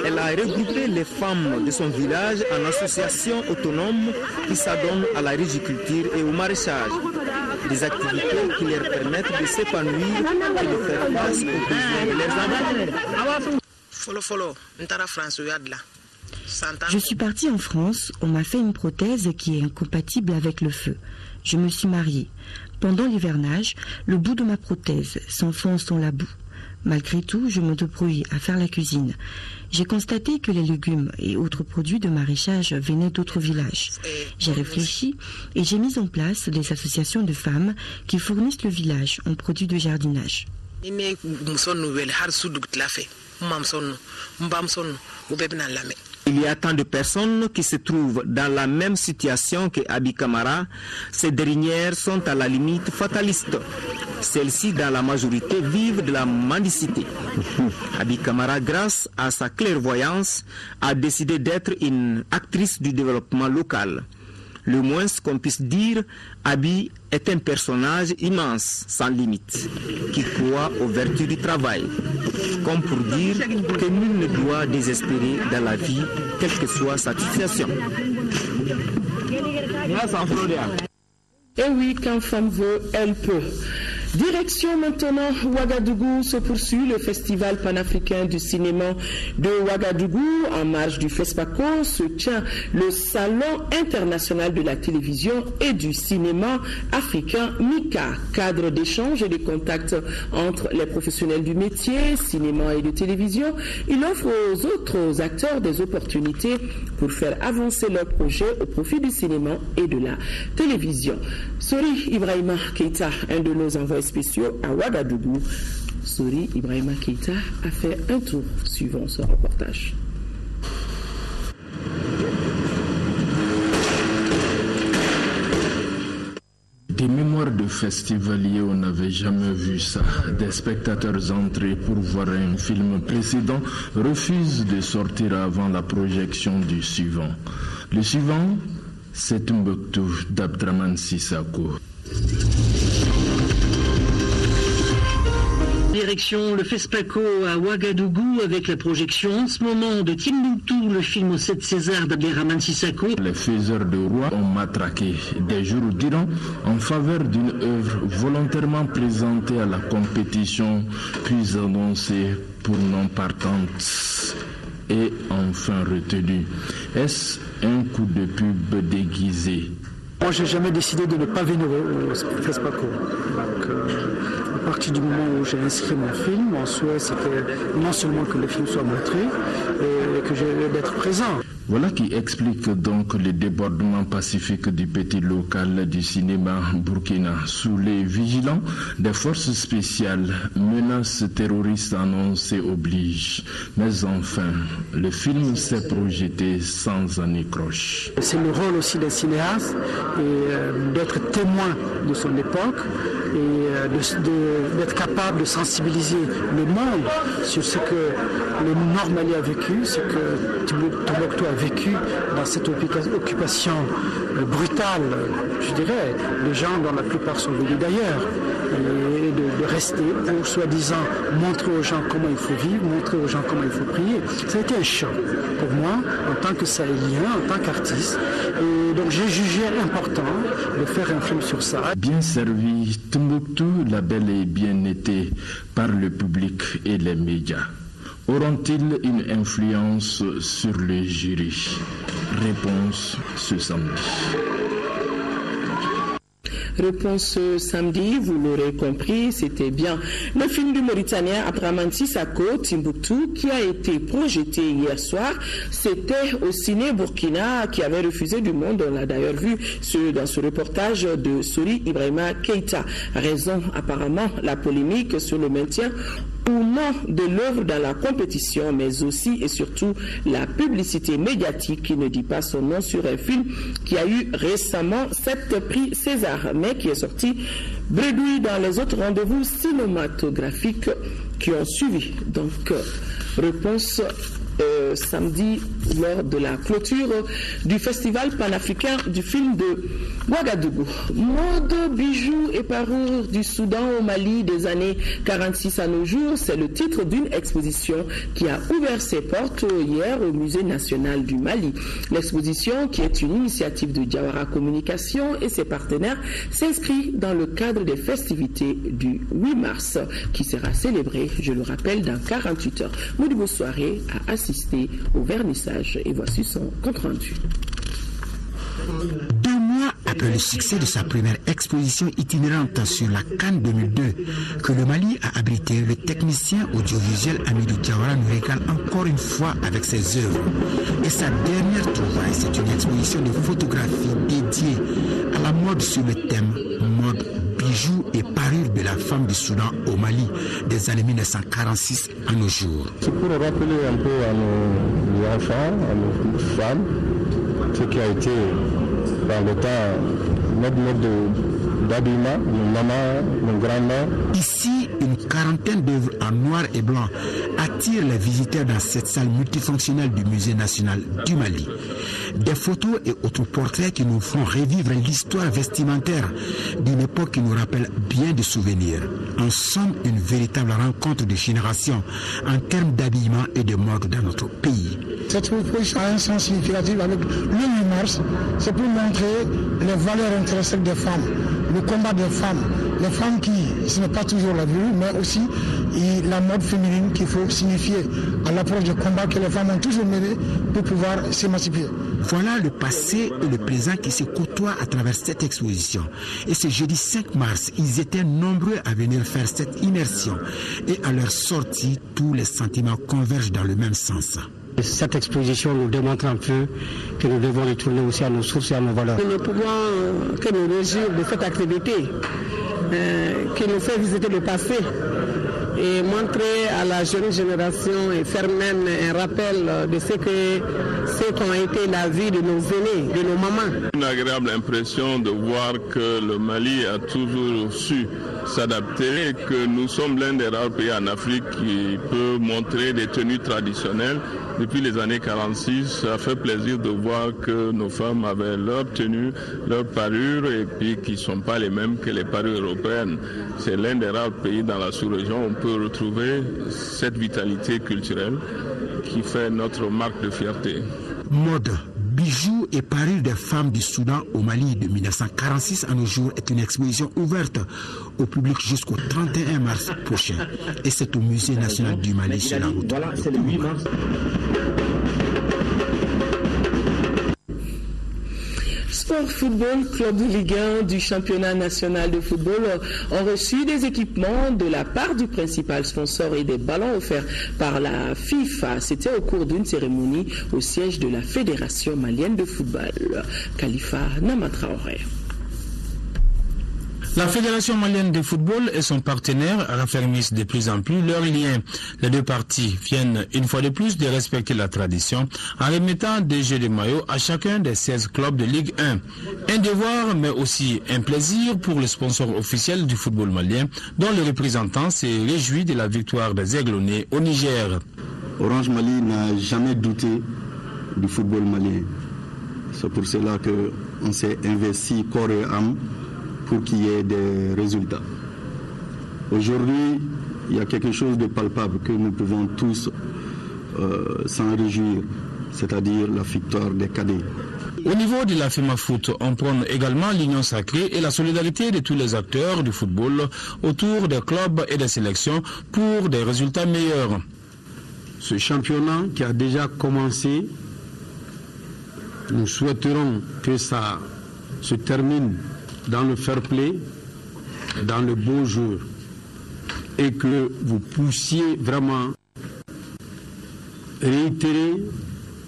elle a regroupé les femmes de son village en associations autonomes qui s'adonnent à la riziculture et au maraîchage. Des activités qui leur permettent de s'épanouir et de faire face aux besoins de leurs enfants. Je suis partie en France, on m'a fait une prothèse qui est incompatible avec le feu. Je me suis mariée. Pendant l'hivernage, le bout de ma prothèse s'enfonce dans la boue. Malgré tout, je me débrouille à faire la cuisine. J'ai constaté que les légumes et autres produits de maraîchage venaient d'autres villages. J'ai réfléchi et j'ai mis en place des associations de femmes qui fournissent le village en produits de jardinage. Il y a tant de personnes qui se trouvent dans la même situation que Abi Kamara. Ces dernières sont à la limite fatalistes. Celles-ci, dans la majorité, vivent de la mendicité. Abi Kamara, grâce à sa clairvoyance, a décidé d'être une actrice du développement local. Le moins qu'on puisse dire, Abi est un personnage immense, sans limite, qui croit aux vertus du travail, comme pour dire que nul ne doit désespérer dans la vie, quelle que soit sa situation. Et oui, quand femme veut, elle peut. Direction maintenant Ouagadougou, se poursuit le festival panafricain du cinéma de Ouagadougou. En marge du FESPACO se tient le salon international de la télévision et du cinéma africain MICA, cadre d'échange et de contacts entre les professionnels du métier, cinéma et de télévision. Il offre aux autres acteurs des opportunités pour faire avancer leurs projets au profit du cinéma et de la télévision. Sori Ibrahima Keita, un de nos envoyés spéciaux à Ouagadougou. Sori Ibrahima Keita a fait un tour suivant ce reportage. Des mémoires de festivaliers, on n'avait jamais vu ça. Des spectateurs entrés pour voir un film précédent refusent de sortir avant la projection du suivant. Le suivant, c'est Tombouctou d'Abdraman Sissako. Direction le FESPACO à Ouagadougou avec la projection en ce moment de Timbuktu, le film au 7 César d'Abderrahmane Sissako. Les faiseurs de rois ont matraqué des jours durant en faveur d'une œuvre volontairement présentée à la compétition puis annoncée pour non partante et enfin retenue. Est-ce un coup de pub déguisé? Moi, j'ai jamais décidé de ne pas venir au FESPACO. Donc, à partir du moment où j'ai inscrit mon film, mon souhait c'était non seulement que le film soit montré, et que j'ai d'être présent. Voilà qui explique donc le débordement pacifique du petit local du cinéma Burkina. Sous les vigilants des forces spéciales, menaces terroristes annoncées obligent. Mais enfin, le film s'est projeté sans anicroche. C'est le rôle aussi d'un cinéaste d'être témoin de son époque et d'être capable de sensibiliser le monde sur ce que le Nord Mali a vécu, ce que Tombouctou a vécu dans cette occupation brutale, je dirais. Les gens, dont la plupart sont venus d'ailleurs, et de rester pour, soi-disant, montrer aux gens comment il faut vivre, montrer aux gens comment il faut prier. Ça a été un choc pour moi, en tant que Sahélien, en tant qu'artiste. Et donc j'ai jugé important de faire un film sur ça. Bien servi, Tombouctou l'a bel et bien été par le public et les médias. Auront-ils une influence sur le jury? Réponse ce samedi. Réponse samedi, vous l'aurez compris, c'était bien le film du Mauritanien Abdraman Sissako, Timbuktu, qui a été projeté hier soir. C'était au ciné Burkina qui avait refusé du monde. On l'a d'ailleurs vu dans ce reportage de Sori Ibrahima Keita. Raison apparemment la polémique sur le maintien ou non de l'œuvre dans la compétition, mais aussi et surtout la publicité médiatique qui ne dit pas son nom sur un film qui a eu récemment 7 prix César, mais qui est sorti bredouille dans les autres rendez-vous cinématographiques qui ont suivi. Donc, réponse samedi lors de la clôture du festival panafricain du film de Ouagadougou. Mode, bijoux et parures du Soudan au Mali des années 46 à nos jours, c'est le titre d'une exposition qui a ouvert ses portes hier au Musée national du Mali. L'exposition, qui est une initiative de Diawara Communication et ses partenaires, s'inscrit dans le cadre des festivités du 8 mars qui sera célébré, je le rappelle, dans 48 heures. Modibo Soirée a assisté au vernissage et voici son compte rendu. 2 mois après le succès de sa première exposition itinérante sur la CAN 2002 que le Mali a abrité, le technicien audiovisuel Amidou Diawara nous régale encore une fois avec ses œuvres. Et sa dernière trouvaille, c'est une exposition de photographie dédiée à la mode sur le thème mode, bijoux et parures de la femme du Soudan au Mali des années 1946 à nos jours. C'est pour rappeler un peu à nos enfants, à nos femmes, ce qui a été dans le temps notre mode d'habillement, nos mamans, nos grands-mères. Ici, une quarantaine d'œuvres en noir et blanc attirent les visiteurs dans cette salle multifonctionnelle du Musée national du Mali. Des photos et autres portraits qui nous font revivre l'histoire vestimentaire d'une époque qui nous rappelle bien de souvenirs. En somme, une véritable rencontre de générations en termes d'habillement et de mode dans notre pays. Cette proposition a un sens significatif avec le 8 mars, c'est pour montrer les valeurs intrinsèques des femmes, le combat des femmes. Les femmes qui, ce n'est pas toujours la vie, mais aussi la mode féminine qu'il faut signifier à l'approche du combat que les femmes ont toujours mené pour pouvoir s'émanciper. Voilà le passé et le présent qui se côtoient à travers cette exposition. Et ce jeudi 5 mars, ils étaient nombreux à venir faire cette immersion. Et à leur sortie, tous les sentiments convergent dans le même sens. Cette exposition nous démontre un peu que nous devons retourner aussi à nos sources et à nos valeurs. Nous ne pouvons que nous réjouir de cette activité qui nous fait visiter le passé et montrer à la jeune génération et faire même un rappel de ce qu'ont été la vie de nos aînés, de nos mamans. Une agréable impression de voir que le Mali a toujours su s'adapter, que nous sommes l'un des rares pays en Afrique qui peut montrer des tenues traditionnelles. Depuis les années 46, ça fait plaisir de voir que nos femmes avaient leur tenue, leur parure et puis qui ne sont pas les mêmes que les parures européennes. C'est l'un des rares pays dans la sous-région où on peut retrouver cette vitalité culturelle qui fait notre marque de fierté. Mode, bijoux et parures des femmes du Soudan au Mali de 1946 à nos jours est une exposition ouverte au public jusqu'au 31 mars prochain. Et c'est au Musée national du Mali sur la route. Voilà, c'est le 8 mars. Sport Football, club de Ligue 1 du championnat national de football ont reçu des équipements de la part du principal sponsor et des ballons offerts par la FIFA. C'était au cours d'une cérémonie au siège de la Fédération malienne de football. Khalifa Namatraoré. La Fédération malienne de football et son partenaire raffermissent de plus en plus leurs liens. Les deux parties viennent une fois de plus de respecter la tradition en remettant des jeux de maillot à chacun des 16 clubs de Ligue 1. Un devoir mais aussi un plaisir pour le sponsor officiel du football malien dont le représentant s'est réjoui de la victoire des Aiglonnais au Niger. Orange Mali n'a jamais douté du football malien. C'est pour cela qu'on s'est investi corps et âme pour qu'il y ait des résultats. Aujourd'hui, il y a quelque chose de palpable que nous pouvons tous s'en réjouir, c'est-à-dire la victoire des cadets. Au niveau de la FEMA Foot, on prône également l'union sacrée et la solidarité de tous les acteurs du football autour des clubs et des sélections pour des résultats meilleurs. Ce championnat qui a déjà commencé, nous souhaiterons que ça se termine dans le fair play, dans le beau jeu, et que vous puissiez vraiment réitérer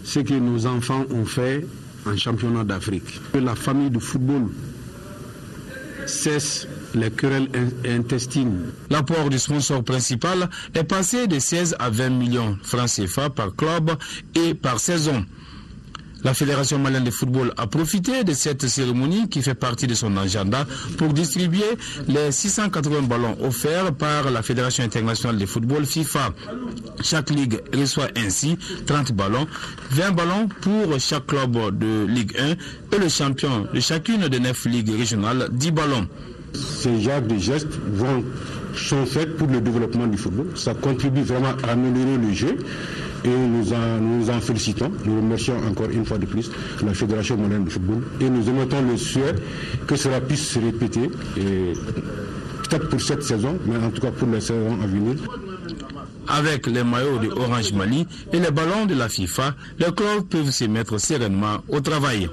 ce que nos enfants ont fait en championnat d'Afrique. Que la famille du football cesse les querelles intestines. L'apport du sponsor principal est passé de 16 à 20 millions francs CFA par club et par saison. La Fédération malienne de football a profité de cette cérémonie qui fait partie de son agenda pour distribuer les 680 ballons offerts par la Fédération internationale de football FIFA. Chaque ligue reçoit ainsi 30 ballons, 20 ballons pour chaque club de Ligue 1 et le champion de chacune des 9 ligues régionales 10 ballons. Ces genres de gestes sont faits pour le développement du football. Ça contribue vraiment à améliorer le jeu. Et nous en félicitons. Nous remercions encore une fois de plus la Fédération malienne de football et nous émettons le souhait que cela puisse se répéter, peut-être pour cette saison, mais en tout cas pour les saisons à venir. Avec les maillots de Orange Mali et les ballons de la FIFA, les clubs peuvent se mettre sereinement au travail.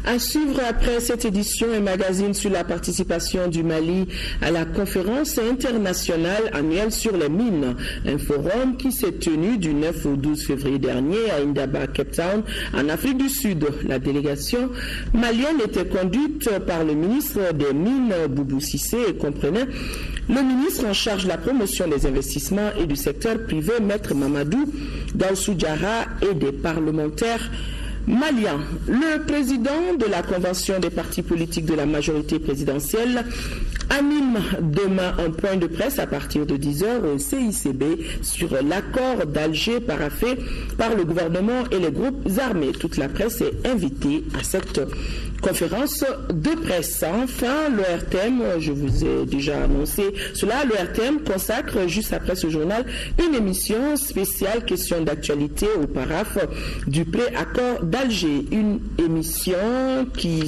À suivre après cette édition, un magazine sur la participation du Mali à la conférence internationale annuelle sur les mines. Un forum qui s'est tenu du 9 au 12 février dernier à Indaba, Cape Town, en Afrique du Sud. La délégation malienne était conduite par le ministre des Mines, Boubou Cissé, et comprenait le ministre en charge de la promotion des investissements et du secteur privé, Maître Mamadou Daoussou Diarra, et des parlementaires maliens. Le président de la convention des partis politiques de la majorité présidentielle anime demain un point de presse à partir de 10h au CICB sur l'accord d'Alger paraphé par le gouvernement et les groupes armés. Toute la presse est invitée à cette conférence de presse. Enfin, le RTM, je vous ai déjà annoncé cela, le RTM consacre juste après ce journal une émission spéciale question d'actualité au paraphe du pré-accord d'Alger. Une émission qui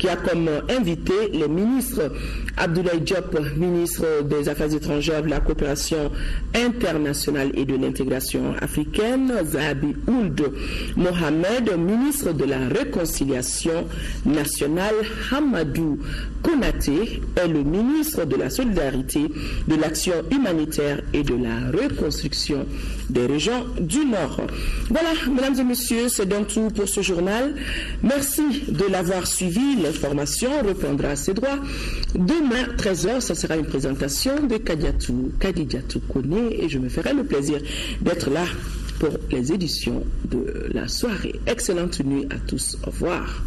a comme invité les ministres Abdoulaye Diop, ministre des Affaires étrangères, de la coopération internationale et de l'intégration africaine, Zahabi Ould Mohamed, ministre de la réconciliation nationale, Hamadou Konaté est le ministre de la solidarité, de l'action humanitaire et de la reconstruction des régions du Nord. Voilà, mesdames et messieurs, c'est donc tout pour ce journal. Merci de l'avoir suivi. L'information reprendra ses droits. Demain, 13h, ce sera une présentation de Kadidiatou Kone et je me ferai le plaisir d'être là pour les éditions de la soirée. Excellente nuit à tous. Au revoir.